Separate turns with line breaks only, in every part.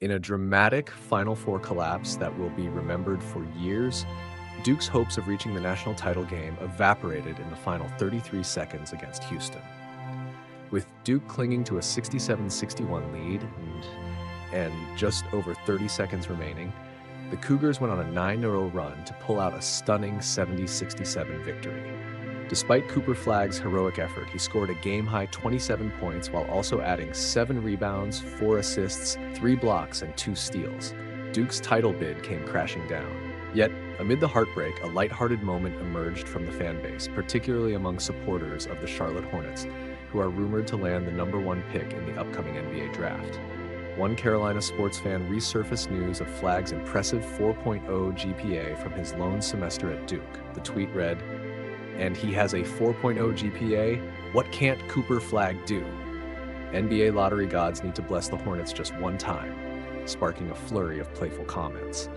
In a dramatic Final Four collapse that will be remembered for years, Duke's hopes of reaching the national title game evaporated in the final 33 seconds against Houston. With Duke clinging to a 67-61 lead and just over 30 seconds remaining, the Cougars went on a 9-0 run to pull out a stunning 70-67 victory. Despite Cooper Flagg's heroic effort, he scored a game-high 27 points while also adding 7 rebounds, 4 assists, 3 blocks, and 2 steals. Duke's title bid came crashing down. Yet, amid the heartbreak, a lighthearted moment emerged from the fan base, particularly among supporters of the Charlotte Hornets, who are rumored to land the #1 pick in the upcoming NBA draft. One Carolina sports fan resurfaced news of Flagg's impressive 4.0 GPA from his lone semester at Duke. The tweet read, "And he has a 4.0 GPA? What can't Cooper Flagg do?" NBA lottery gods need to bless the Hornets just one time, sparking a flurry of playful comments.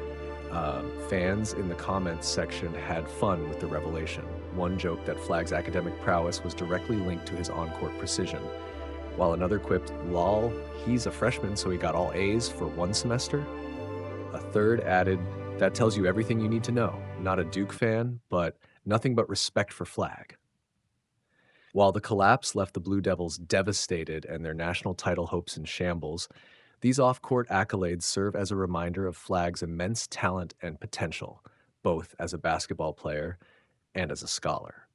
Fans in the comments section had fun with the revelation. One joked that Flagg's academic prowess was directly linked to his on-court precision, while another quipped, "Lol, he's a freshman, so he got all A's for one semester?" A third added, "That tells you everything you need to know. Not a Duke fan, but nothing but respect for Flagg." While the collapse left the Blue Devils devastated and their national title hopes in shambles, these off-court accolades serve as a reminder of Flagg's immense talent and potential, both as a basketball player and as a scholar.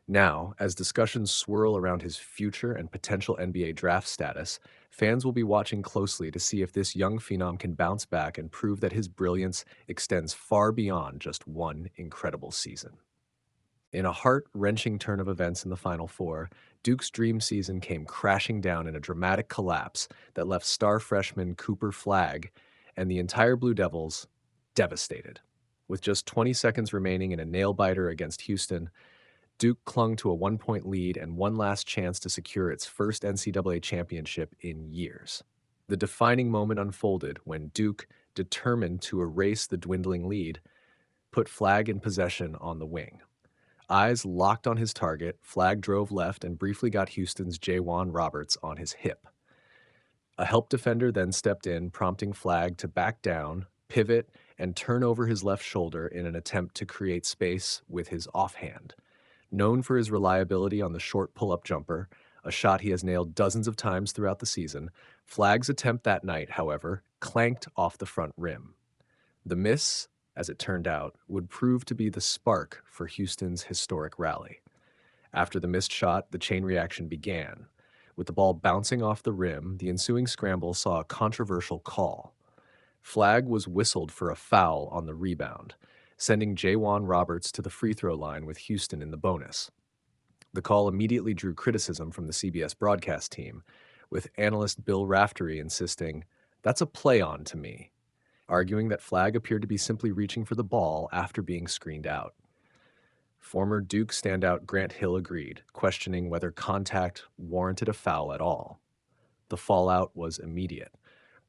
Now, as discussions swirl around his future and potential NBA draft status, fans will be watching closely to see if this young phenom can bounce back and prove that his brilliance extends far beyond just one incredible season. In a heart-wrenching turn of events in the Final Four, Duke's dream season came crashing down in a dramatic collapse that left star freshman Cooper Flagg and the entire Blue Devils devastated. With just 20 seconds remaining in a nail-biter against Houston, Duke clung to a 1-point lead and one last chance to secure its first NCAA championship in years. The defining moment unfolded when Duke, determined to erase the dwindling lead, put Flagg in possession on the wing. Eyes locked on his target, Flagg drove left and briefly got Houston's Jaywan Roberts on his hip. A help defender then stepped in, prompting Flagg to back down, pivot, and turn over his left shoulder in an attempt to create space with his offhand. Known for his reliability on the short pull-up jumper, a shot he has nailed dozens of times throughout the season, Flagg's attempt that night, however, clanked off the front rim. The miss, as it turned out, would prove to be the spark for Houston's historic rally. After the missed shot, the chain reaction began. With the ball bouncing off the rim, the ensuing scramble saw a controversial call. Flagg was whistled for a foul on the rebound, sending Jaywan Roberts to the free throw line with Houston in the bonus. The call immediately drew criticism from the CBS broadcast team, with analyst Bill Raftery insisting, "That's a play-on to me," arguing that Flagg appeared to be simply reaching for the ball after being screened out. Former Duke standout Grant Hill agreed, questioning whether contact warranted a foul at all. The fallout was immediate.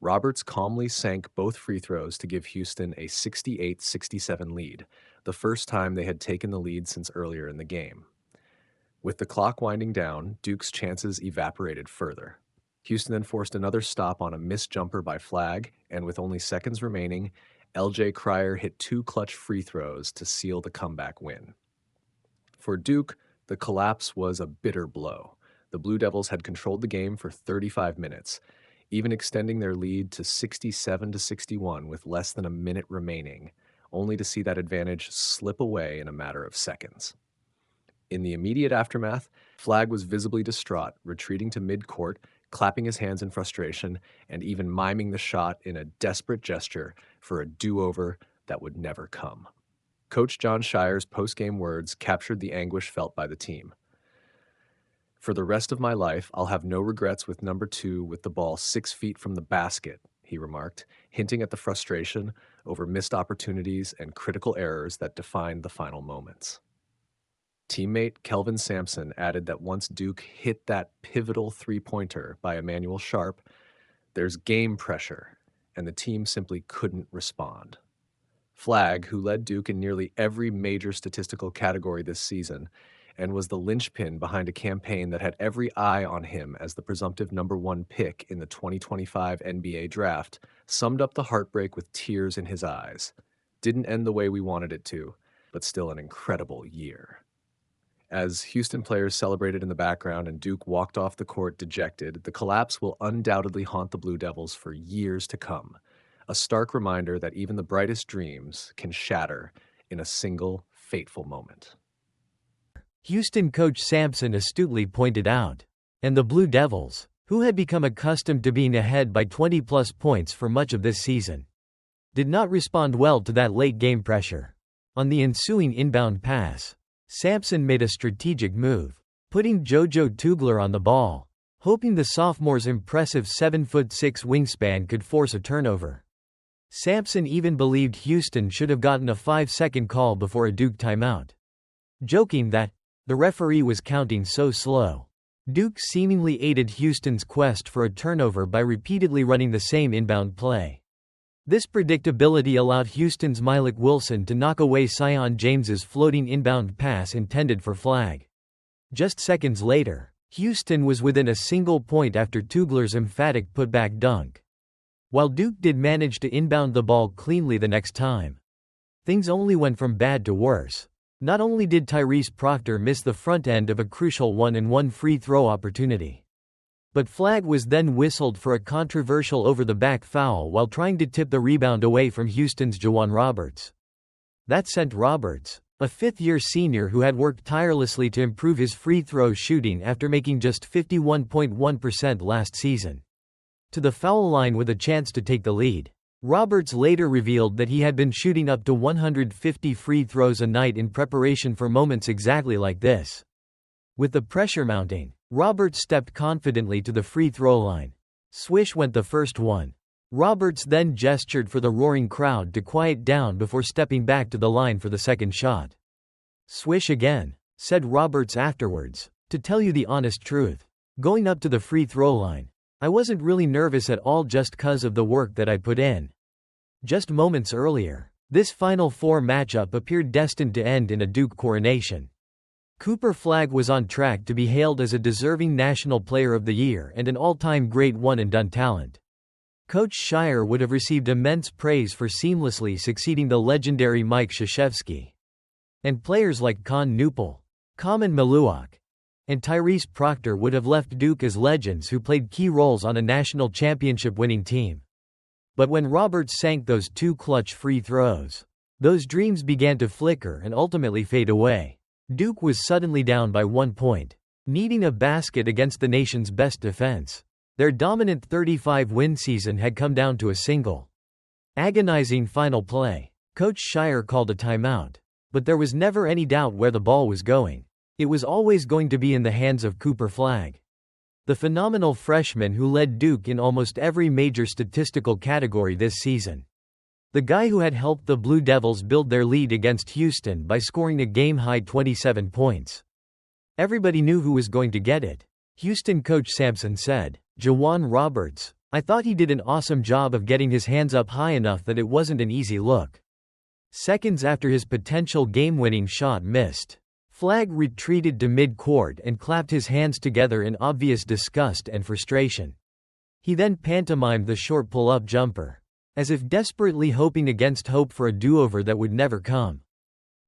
Roberts calmly sank both free throws to give Houston a 68-67 lead, the first time they had taken the lead since earlier in the game. With the clock winding down, Duke's chances evaporated further. Houston then forced another stop on a missed jumper by Flagg, and with only seconds remaining, LJ Cryer hit 2 clutch free throws to seal the comeback win. For Duke, the collapse was a bitter blow. The Blue Devils had controlled the game for 35 minutes, even extending their lead to 67-61 with less than a minute remaining, only to see that advantage slip away in a matter of seconds. In the immediate aftermath, Flagg was visibly distraught, retreating to midcourt, clapping his hands in frustration, and even miming the shot in a desperate gesture for a do-over that would never come. Coach John Shire's post-game words captured the anguish felt by the team. "For the rest of my life, I'll have no regrets with number 2 with the ball 6 feet from the basket," he remarked, hinting at the frustration over missed opportunities and critical errors that defined the final moments. Teammate Kelvin Sampson added that once Duke hit that pivotal three-pointer by Emmanuel Sharp, there's game pressure, and the team simply couldn't respond. Flagg, who led Duke in nearly every major statistical category this season, and was the linchpin behind a campaign that had every eye on him as the presumptive #1 pick in the 2025 NBA draft, summed up the heartbreak with tears in his eyes. Didn't end the way we wanted it to, but still an incredible year. As Houston players celebrated in the background and Duke walked off the court dejected, the collapse will undoubtedly haunt the Blue Devils for years to come. A stark reminder that even the brightest dreams can shatter in a single fateful moment.
Houston coach Sampson astutely pointed out. And the Blue Devils, who had become accustomed to being ahead by 20-plus points for much of this season, did not respond well to that late-game pressure. On the ensuing inbound pass, Sampson made a strategic move, putting JoJo Tugler on the ball, hoping the sophomore's impressive 7'6" wingspan could force a turnover. Sampson even believed Houston should have gotten a 5-second call before a Duke timeout, joking that the referee was counting so slow. Duke seemingly aided Houston's quest for a turnover by repeatedly running the same inbound play. This predictability allowed Houston's Mylik Wilson to knock away Sion James's floating inbound pass intended for Flagg. Just seconds later, Houston was within a single point after Tugler's emphatic putback dunk. While Duke did manage to inbound the ball cleanly the next time, things only went from bad to worse. Not only did Tyrese Proctor miss the front end of a crucial 1-and-1 free throw opportunity, but Flagg was then whistled for a controversial over-the-back foul while trying to tip the rebound away from Houston's J'Wan Roberts. That sent Roberts, a fifth-year senior who had worked tirelessly to improve his free throw shooting after making just 51.1% last season, to the foul line with a chance to take the lead. Roberts later revealed that he had been shooting up to 150 free throws a night in preparation for moments exactly like this. With the pressure mounting, Roberts stepped confidently to the free throw line. Swish went the first one. Roberts then gestured for the roaring crowd to quiet down before stepping back to the line for the second shot. Swish again, said Roberts afterwards. To tell you the honest truth, going up to the free throw line, I wasn't really nervous at all just 'cause of the work that I put in. Just moments earlier, this Final Four matchup appeared destined to end in a Duke coronation. Cooper Flagg was on track to be hailed as a deserving National Player of the Year and an all-time great one-and-done talent. Coach Scheyer would have received immense praise for seamlessly succeeding the legendary Mike Krzyzewski. And players like Con Newpel, Kamen Maluak, and Tyrese Proctor would have left Duke as legends who played key roles on a national championship-winning team. But when Roberts sank those two clutch free throws, those dreams began to flicker and ultimately fade away. Duke was suddenly down by 1 point, needing a basket against the nation's best defense. Their dominant 35-win season had come down to a single, agonizing final play. Coach Scheyer called a timeout, but there was never any doubt where the ball was going. It was always going to be in the hands of Cooper Flagg, the phenomenal freshman who led Duke in almost every major statistical category this season. The guy who had helped the Blue Devils build their lead against Houston by scoring a game-high 27 points. Everybody knew who was going to get it. Houston coach Sampson said, J'Wan Roberts, I thought he did an awesome job of getting his hands up high enough that it wasn't an easy look. Seconds after his potential game-winning shot missed, Flagg retreated to mid-court and clapped his hands together in obvious disgust and frustration. He then pantomimed the short pull-up jumper, as if desperately hoping against hope for a do-over that would never come.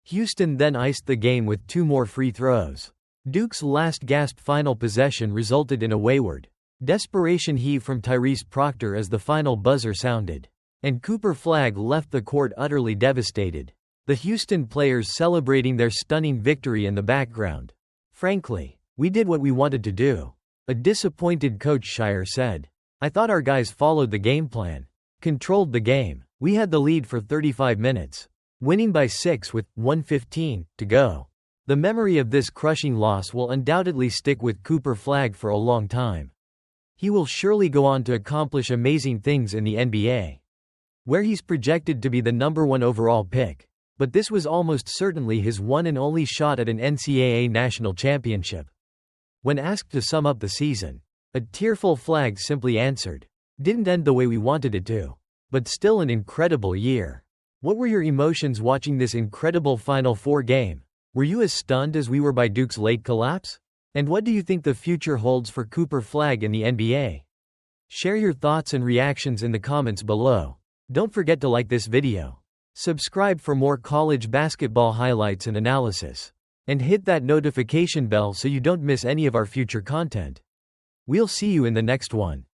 Houston then iced the game with 2 more free throws. Duke's last-gasp final possession resulted in a wayward, desperation heave from Tyrese Proctor as the final buzzer sounded, and Cooper Flagg left the court utterly devastated, the Houston players celebrating their stunning victory in the background. Frankly, we did what we wanted to do, a disappointed coach Scheyer said. I thought our guys followed the game plan, controlled the game. We had the lead for 35 minutes, winning by 6 with 1:15 to go. The memory of this crushing loss will undoubtedly stick with Cooper Flagg for a long time. He will surely go on to accomplish amazing things in the NBA, where he's projected to be the #1 overall pick. But this was almost certainly his one and only shot at an NCAA national championship. When asked to sum up the season, a tearful Flagg simply answered, "Didn't end the way we wanted it to, but still an incredible year." What were your emotions watching this incredible Final Four game? Were you as stunned as we were by Duke's late collapse? And what do you think the future holds for Cooper Flagg in the NBA? Share your thoughts and reactions in the comments below. Don't forget to like this video. Subscribe for more college basketball highlights and analysis. And hit that notification bell so you don't miss any of our future content. We'll see you in the next one.